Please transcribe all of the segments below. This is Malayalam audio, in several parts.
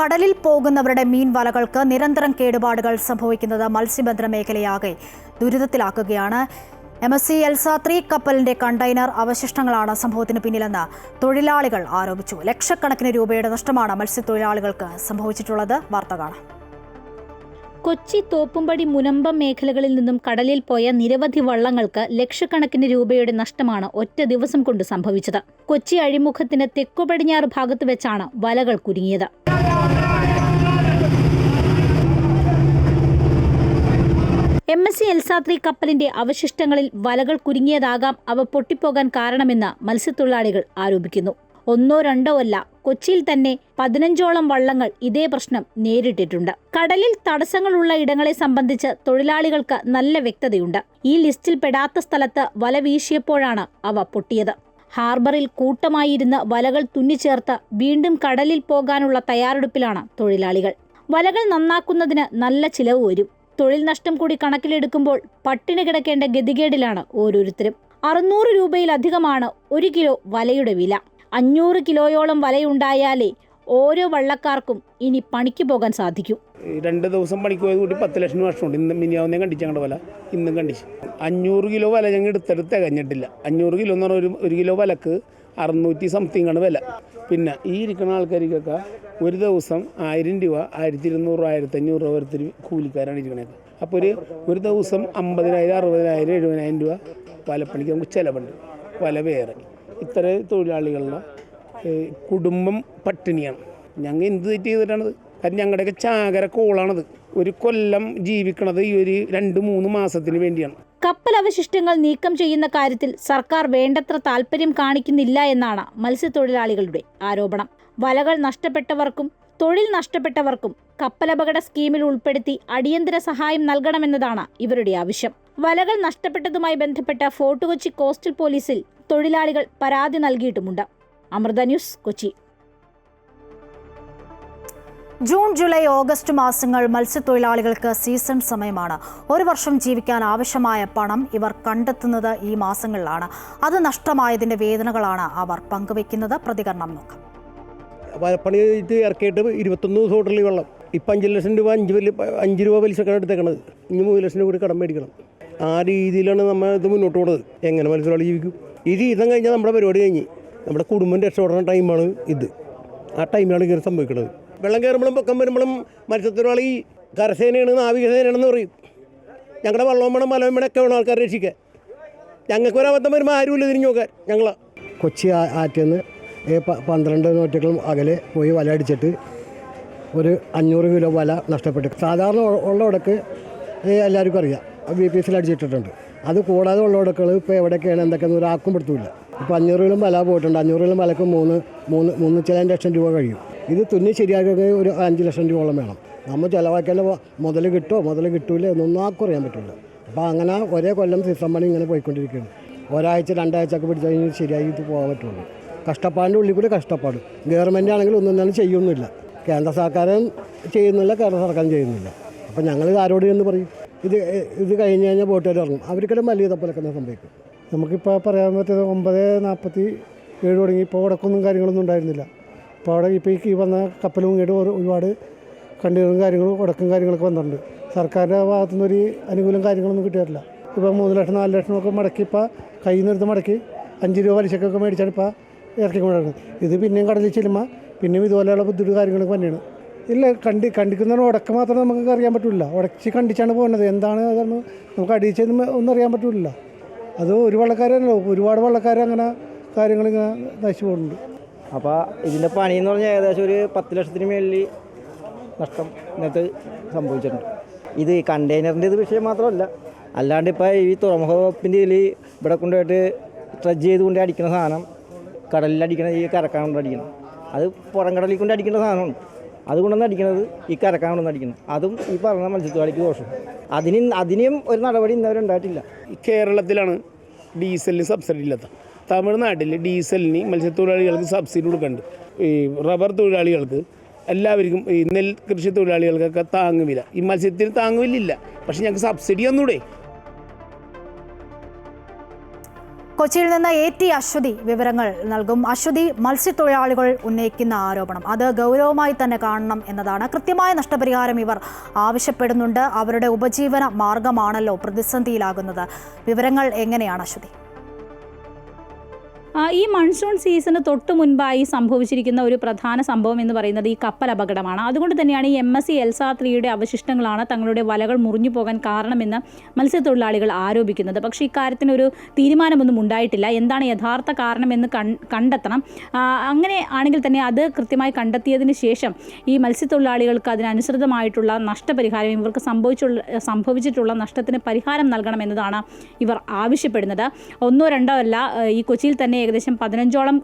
കടലിൽ പോകുന്നവരുടെ മീൻ വലകൾക്ക് നിരന്തരം കേടുപാടുകൾ സംഭവിക്കുന്നത് മത്സ്യബന്ധന മേഖലയാകെ ദുരിതത്തിലാക്കുകയാണ്. MSC എൽസ-3 കപ്പലിന്റെ കണ്ടെയ്നർ അവശിഷ്ടങ്ങളാണ് സംഭവത്തിന് പിന്നിലെന്ന് തൊഴിലാളികൾ ആരോപിച്ചു. ലക്ഷക്കണക്കിന് രൂപയുടെ നഷ്ടമാണ് മത്സ്യത്തൊഴിലാളികൾക്ക് സംഭവിച്ചിട്ടുള്ളത്. വാർത്ത കാണാം. കൊച്ചി, തോപ്പുംപടി, മുനമ്പം മേഖലകളിൽ നിന്നും കടലിൽ പോയ നിരവധി വള്ളങ്ങൾക്ക് ലക്ഷക്കണക്കിന് രൂപയുടെ നഷ്ടമാണ് ഒറ്റ ദിവസം കൊണ്ട് സംഭവിച്ചത്. കൊച്ചി അഴിമുഖത്തിന് തെക്കു പടിഞ്ഞാറ് ഭാഗത്ത് വെച്ചാണ് വലകൾ കുരുങ്ങിയത്. MSC എൽസ-3 കപ്പലിന്റെ അവശിഷ്ടങ്ങളിൽ വലകൾ കുരുങ്ങിയതാകാം അവ പൊട്ടിപ്പോകാൻ കാരണമെന്ന് മത്സ്യത്തൊഴിലാളികൾ ആരോപിക്കുന്നു. ഒന്നോ രണ്ടോ അല്ല, കൊച്ചിയിൽ തന്നെ 15ഓളം വള്ളങ്ങൾ ഇതേ പ്രശ്നം നേരിട്ടിട്ടുണ്ട്. കടലിൽ തടസ്സങ്ങളുള്ള ഇടങ്ങളെ സംബന്ധിച്ച് തൊഴിലാളികൾക്ക് നല്ല വ്യക്തതയുണ്ട്. ഈ ലിസ്റ്റിൽ പെടാത്ത സ്ഥലത്ത് വല വീശിയപ്പോഴാണ് അവ പൊട്ടിയത്. ഹാർബറിൽ കൂട്ടമായിരുന്ന് വലകൾ തുന്നിച്ചേർത്ത് വീണ്ടും കടലിൽ പോകാനുള്ള തയ്യാറെടുപ്പിലാണ് തൊഴിലാളികൾ. വലകൾ നന്നാക്കുന്നതിന് നല്ല ചിലവ് വരും. തൊഴിൽ നഷ്ടം കൂടി കണക്കിലെടുക്കുമ്പോൾ പട്ടിണി കിടക്കേണ്ട ഗതികേടിലാണ് ഓരോരുത്തരും. 600 രൂപയിലധികമാണ് 1 കിലോ വലയുടെ വില. 500 കിലോയോളം വലയുണ്ടായാലേ ഓരോ വള്ളക്കാർക്കും ഇനി പണിക്ക് പോകാൻ സാധിക്കൂ. 2 ദിവസം പണിക്ക് പോയത് കൂടി 10 ലക്ഷം വർഷമുണ്ട്. ഇന്ന് മിനിയാവുന്നേ കണ്ടിച്ച് ഞങ്ങളുടെ വല ഇന്നും കണ്ടിച്ച് 500 കിലോ വല ഞങ്ങൾ എടുത്തെടുത്ത് തികഞ്ഞിട്ടില്ല. 500 കിലോ എന്ന് പറഞ്ഞാൽ ഒരു കിലോ വലക്ക് 600 സംതിങ് ആണ് വില. പിന്നെ ഈ ഇരിക്കുന്ന ആൾക്കാർക്കൊക്കെ ഒരു ദിവസം 1000 രൂപ, 1200, 1500 രൂപ ഓരോരുത്തർ കൂലിക്കാരാണ് ഇരിക്കണത്. അപ്പോൾ ഒരു ദിവസം 50,000, 60,000, 70,000 രൂപ വലപ്പണിക്ക് നമുക്ക് ചിലവുണ്ട്. വല വേറെ ഇത്ര തൊഴിലാളികളുടെ കുടുംബം പട്ടിണിയാണ്. ഞങ്ങൾ എന്ത് തെറ്റ് ചെയ്തിട്ടാണത്? കാരണം ഞങ്ങളുടെയൊക്കെ ചാകര കോളാണത്. ഒരു കൊല്ലം ജീവിക്കണത് ഈ ഒരു 2-3 മാസത്തിന് വേണ്ടിയാണ്. കപ്പൽ അവശിഷ്ടങ്ങൾ നീക്കം ചെയ്യുന്ന കാര്യത്തിൽ സർക്കാർ വേണ്ടത്ര താൽപര്യം കാണിക്കുന്നില്ല എന്നാണ് മത്സ്യത്തൊഴിലാളികളുടെ ആരോപണം. വലകൾ നഷ്ടപ്പെട്ടവർക്കും തൊഴിൽ നഷ്ടപ്പെട്ടവർക്കും കപ്പലപകട സ്കീമിൽ ഉൾപ്പെടുത്തി അടിയന്തര സഹായം നൽകണമെന്നതാണ് ഇവരുടെ ആവശ്യം. വലകൾ നഷ്ടപ്പെട്ടതുമായി ബന്ധപ്പെട്ട ഫോർട്ട് കൊച്ചി കോസ്റ്റൽ പോലീസിൽ തൊഴിലാളികൾ പരാതി നൽകിയിട്ടുമുണ്ട്. Amrita news, Kochi. June, July, August മാസങ്ങൾ മത്സ്യത്തൊഴിലാളികൾക്ക് സീസൺ സമയമാണ്. ഒരു വർഷം ജീവിക്കാൻ ആവശ്യമായ പണം ഇവർ കണ്ടെത്തുന്നത് ഈ മാസങ്ങളിലാണ്. അത് നഷ്ടമായതിന്റെ വേദനകളാണ് അവർ പങ്കുവെക്കുന്നത്. പ്രതികരണം നോക്കാം. പണി ഇറക്കിയിട്ട് 21 ദിവസം ഹോട്ടലിൽ വെള്ളം. ഇപ്പം 5 ലക്ഷം രൂപ 5 രൂപ പലിശക്കാണ് എടുത്തേക്കണത്. ഇനി 3 ലക്ഷം രൂപ കൂടി കടം മേടിക്കണം. ആ രീതിയിലാണ് നമ്മൾ ഇത് മുന്നോട്ട് പോകുന്നത്. എങ്ങനെ മത്സ്യത്തൊഴിലാളി ജീവിക്കും? ഈ സീസൺ കഴിഞ്ഞാൽ നമ്മുടെ പരിപാടി കഴിഞ്ഞ് നമ്മുടെ കുടുംബം രക്ഷപ്പെടുന്ന ടൈമാണ് ഇത്. ആ ടൈമിലാണ് ഇങ്ങനെ സംഭവിക്കുന്നത്. വെള്ളം കയറുമ്പോഴും പൊക്കം വരുമ്പോഴും മത്സ്യത്തൊഴിലാളി കരസേനയാണ്, നാവികസേനയാണെന്ന് പറയും. ഞങ്ങളുടെ വള്ളവും വേണം, മലവും വേണം, ഒക്കെ വേണം ആൾക്കാരെ രക്ഷിക്കാൻ. ഞങ്ങൾക്ക് ഒരബദ്ധം വരുമ്പോൾ ആരുമില്ല തിരിഞ്ഞു നോക്കാൻ. ഞങ്ങൾ കൊച്ചി ആറ്റിൽ 12 നോട്ടുകളും അകലെ പോയി വല അടിച്ചിട്ട് ഒരു 500 കിലോ വല നഷ്ടപ്പെട്ടു. സാധാരണ ഉള്ള ഉടക്ക് എല്ലാവർക്കും അറിയാം, BPSൽ അടിച്ചിട്ടിട്ടുണ്ട്. അത് കൂടാതെ ഉള്ള ഉടക്കുകൾ ഇപ്പോൾ എവിടെയൊക്കെയാണ് എന്തൊക്കെയെന്ന് ഒരാൾക്കും പെടുത്തില്ല. ഇപ്പോൾ 500 കിലോ വല പോയിട്ടുണ്ട്. 500 കിലോ വലക്ക് 3 ചില ലക്ഷം രൂപ കഴിയും. ഇത് തുന്നി ശരിയാക്കി ഒരു 5 ലക്ഷം രൂപയോളം വേണം. നമ്മൾ ചിലവാക്കേണ്ട മുതൽ കിട്ടൂല എന്നൊന്നും ആർക്കും അറിയാൻ പറ്റില്ല. അപ്പോൾ അങ്ങനെ ഒരേ കൊല്ലം സീസൺ പണി ഇങ്ങനെ പോയിക്കൊണ്ടിരിക്കുകയാണ്. ഒരാഴ്ച 2 ആഴ്ച ഒക്കെ പിടിച്ച് കഴിഞ്ഞ് ശരിയായി ഇത് പോകാൻ പറ്റുള്ളൂ. കഷ്ടപ്പാടിൻ്റെ ഉള്ളിൽ കൂടി കഷ്ടപ്പാട്. ഗവൺമെൻറ് ആണെങ്കിൽ ഒന്നും തന്നെ ചെയ്യുന്നില്ല. കേന്ദ്ര സർക്കാരും ചെയ്യുന്നില്ല, കേരള സർക്കാരും ചെയ്യുന്നില്ല. അപ്പോൾ ഞങ്ങൾ ആരോട് എന്ന് പറയും? ഇത് കഴിഞ്ഞ് കഴിഞ്ഞാൽ ബോട്ടുകാർ ഇറങ്ങും. അവർക്കെല്ലാം വലിയ തപ്പലൊക്കെ സംഭവിക്കും. നമുക്കിപ്പോൾ പറയാൻ പറ്റിയത് 9:47 തുടങ്ങി ഇപ്പോൾ ഉടക്കൊന്നും കാര്യങ്ങളൊന്നും ഉണ്ടായിരുന്നില്ല. അപ്പോൾ അവിടെ ഇപ്പോൾ ഈ വന്ന കപ്പലും കേട്ട് ഒരുപാട് കണ്ടെയ്നറും കാര്യങ്ങളും ഉടക്കും കാര്യങ്ങളൊക്കെ വന്നിട്ടുണ്ട്. സർക്കാരിൻ്റെ ഭാഗത്തുനിന്ന് ഒരു അനുകൂലം കാര്യങ്ങളൊന്നും കിട്ടിയിട്ടില്ല. ഇപ്പോൾ 3 ലക്ഷം 4 ലക്ഷം ഒക്കെ മടക്കി ഇപ്പോൾ കയ്യിൽ നിന്ന് എടുത്ത് മടക്കി 5 രൂപ പലിശക്കൊക്കെ മേടിച്ചാണ് ഇപ്പോൾ ഇറക്കിക്കൊണ്ടിരുന്നത്. ഇത് പിന്നെയും കടലിൽ ചെല്ലുമ്പോൾ പിന്നെയും ഇതുപോലെയുള്ള ബുദ്ധിമുട്ട് കാര്യങ്ങളൊക്കെ തന്നെയാണ്. ഇല്ല, കണ്ടിക്കുന്ന ഉടക്ക് മാത്രം നമുക്ക് അറിയാൻ പറ്റില്ല. ഉടച്ച് കണ്ടിച്ചാണ് പോകുന്നത്. എന്താണ് അതാണ് നമുക്ക് അടിച്ചെന്ന് ഒന്നും അറിയാൻ പറ്റില്ല. അത് ഒരു വള്ളക്കാരല്ലോ, ഒരുപാട് വള്ളക്കാർ അങ്ങനെ കാര്യങ്ങളിങ്ങനെ നശിച്ചു പോകുന്നുണ്ട്. അപ്പോൾ ഇതിൻ്റെ പണിയെന്ന് പറഞ്ഞാൽ ഏകദേശം ഒരു 10 ലക്ഷത്തിന് മേളിൽ നഷ്ടം ഇന്നത്തെ സംഭവിച്ചിട്ടുണ്ട്. ഇത് കണ്ടെയ്നറിൻ്റെ ഇത് വിഷയം മാത്രമല്ല, അല്ലാണ്ട് ഇപ്പോൾ ഈ തുറമുഖ വകുപ്പിൻ്റെ ഇതിൽ ഇവിടെ കൊണ്ടുപോയിട്ട് ട്രഡ്ജ് ചെയ്തുകൊണ്ട് അടിക്കുന്ന സാധനം കടലിലടിക്കണ, ഈ കരക്കാൻ കൊണ്ട് അടിക്കണം. അത് പുറം കടലിൽ കൊണ്ട് അടിക്കേണ്ട സാധനമാണ്. അതുകൊണ്ടൊന്നും അടിക്കണത് ഈ കരക്കാൻ കൊണ്ടൊന്നും അടിക്കണം. അതും ഈ പറഞ്ഞ മത്സ്യത്തൊഴിലാളിക്ക് ദോഷം. അതിനും ഒരു നടപടി ഇന്നവരുണ്ടായിട്ടില്ല. കേരളത്തിലാണ് ഡീസലിന് സബ്സിഡി ഇല്ലാത്ത. തമിഴ്നാട്ടിൽ ഡീസലിന് മത്സ്യത്തൊഴിലാളികൾക്ക് സബ്സിഡി കൊടുക്കുന്നുണ്ട്. ഈ റബ്ബർ തൊഴിലാളികൾക്ക്, എല്ലാവർക്കും, ഈ നെൽ കൃഷി തൊഴിലാളികൾക്കൊക്കെ താങ്ങുവില. ഈ മത്സ്യത്തിന് താങ്ങുവില്ല. പക്ഷേ ഞങ്ങൾക്ക് സബ്സിഡി ഒന്നുകൂടെ. കൊച്ചിയിൽ നിന്ന് AT അശ്വതി വിവരങ്ങൾ നൽകും. അശ്വതി, മത്സ്യത്തൊഴിലാളികൾ ഉന്നയിക്കുന്ന ആരോപണം അത് ഗൗരവമായി തന്നെ കാണണം എന്നതാണ്. കൃത്യമായ നഷ്ടപരിഹാരം ഇവർ ആവശ്യപ്പെടുന്നുണ്ട്. അവരുടെ ഉപജീവന മാർഗമാണല്ലോ പ്രതിസന്ധിയിലാകുന്നത്. വിവരങ്ങൾ എങ്ങനെയാണ് അശ്വതി? ഈ മൺസൂൺ സീസണ് തൊട്ട് മുൻപായി സംഭവിച്ചിരിക്കുന്ന ഒരു പ്രധാന സംഭവം എന്ന് പറയുന്നത് ഈ കപ്പൽ അപകടമാണ്. അതുകൊണ്ട് തന്നെയാണ് ഈ MSC എൽസ 3യുടെ അവശിഷ്ടങ്ങളാണ് തങ്ങളുടെ വലകൾ മുറിഞ്ഞു പോകാൻ കാരണമെന്ന് മത്സ്യത്തൊഴിലാളികൾ ആരോപിക്കുന്നത്. പക്ഷേ ഇക്കാര്യത്തിന് ഒരു തീരുമാനമൊന്നും ഉണ്ടായിട്ടില്ല. എന്താണ് യഥാർത്ഥ കാരണമെന്ന് കണ്ടെത്തണം. അങ്ങനെ ആണെങ്കിൽ തന്നെ അത് കൃത്യമായി കണ്ടെത്തിയതിന് ശേഷം ഈ മത്സ്യത്തൊഴിലാളികൾക്ക് അതിനനുസൃതമായിട്ടുള്ള നഷ്ടപരിഹാരം, ഇവർക്ക് സംഭവിച്ചിട്ടുള്ള നഷ്ടത്തിന് പരിഹാരം നൽകണമെന്നതാണ് ഇവർ ആവശ്യപ്പെടുന്നത്. ഒന്നോ രണ്ടോ അല്ല, ഈ കൊച്ചിയിൽ തന്നെ ഏകദേശം 15ഓളം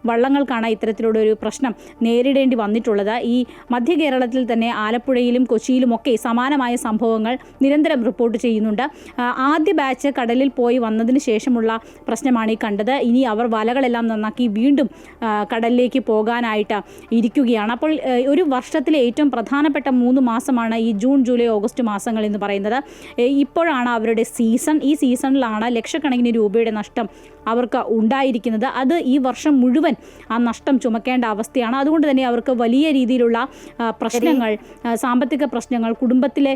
വള്ളങ്ങൾക്കാണ് ഇത്തരത്തിലുള്ള ഒരു പ്രശ്നം നേരിടേണ്ടി വന്നിട്ടുള്ളത്. ഈ മധ്യ കേരളത്തിൽ തന്നെ ആലപ്പുഴയിലും കൊച്ചിയിലുമൊക്കെ സമാനമായ സംഭവങ്ങൾ നിരന്തരം റിപ്പോർട്ട് ചെയ്യുന്നുണ്ട്. ആദ്യ ബാച്ച് കടലിൽ പോയി വന്നതിന് ശേഷമുള്ള പ്രശ്നമാണ് ഈ കണ്ടത്. ഇനി അവർ വലകളെല്ലാം നന്നാക്കി വീണ്ടും കടലിലേക്ക് പോകാനായിട്ട് ഇരിക്കുകയാണ്. അപ്പോൾ ഒരു വർഷത്തിലെ ഏറ്റവും പ്രധാനപ്പെട്ട 3 മാസമാണ് ഈ ജൂൺ, ജൂലൈ, ഓഗസ്റ്റ് മാസങ്ങൾ എന്ന് പറയുന്നത്. ഇപ്പോഴാണ് അവരുടെ സീസൺ. ഈ സീസണിലാണ് ലക്ഷക്കണക്കിന് രൂപയുടെ നഷ്ടം അവർക്ക് ഉണ്ടായിരിക്കുന്നത്. അത് ഈ വർഷം മുഴുവൻ ആ നഷ്ടം ചുമക്കേണ്ട അവസ്ഥയാണ്. അതുകൊണ്ട് തന്നെ അവർക്ക് വലിയ രീതിയിലുള്ള പ്രശ്നങ്ങൾ, സാമ്പത്തിക പ്രശ്നങ്ങൾ, കുടുംബത്തിലെ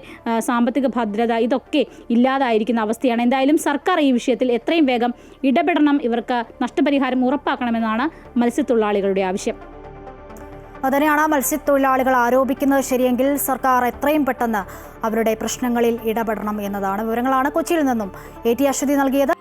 സാമ്പത്തിക ഭദ്രത ഇതൊക്കെ ഇല്ലാതായിരിക്കുന്ന അവസ്ഥയാണ്. എന്തായാലും സർക്കാർ ഈ വിഷയത്തിൽ എത്രയും വേഗം ഇടപെടണം, ഇവർക്ക് നഷ്ടപരിഹാരം ഉറപ്പാക്കണമെന്നാണ് മത്സ്യത്തൊഴിലാളികളുടെ ആവശ്യം. അതുതന്നെയാണ് മത്സ്യത്തൊഴിലാളികൾ ആരോപിക്കുന്നത്. ശരിയെങ്കിൽ സർക്കാർ എത്രയും പെട്ടെന്ന് അവരുടെ പ്രശ്നങ്ങളിൽ ഇടപെടണം എന്നതാണ്. വിവരങ്ങളാണ് കൊച്ചിയിൽ നിന്നും AT അശ്വതി നൽകിയത്.